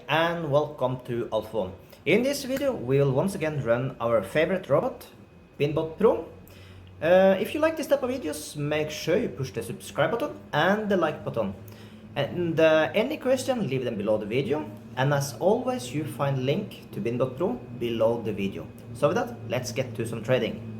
and welcome to Alpha. In this video we will once again run our favorite robot, BinBotPro. If you like this type of videos, make sure you push the subscribe button and the like button. And any question, leave them below the video. And as always, you find link to BinBotPro below the video. So with that, let's get to some trading.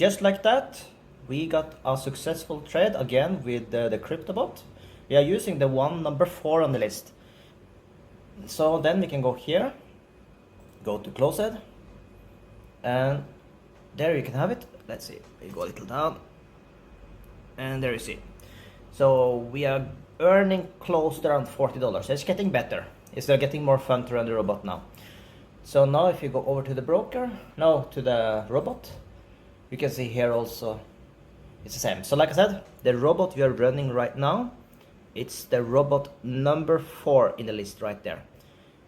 just like that, we got a successful trade again with the CryptoBot. We are using the one number 4 on the list. So then we can go here, go to closed, and there you can have it. Let's see, we go a little down, and there you see. So we are earning close to around $40. It's getting better. It's getting more fun to run the robot now. So now if you go over to the broker, no, to the robot, you can see here also it's the same. So like I said, the robot we are running right now, it's the robot number 4 in the list right there.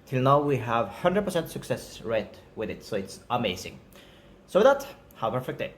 Till now we have 100% success rate with it, so it's amazing. So with that, have a perfect day.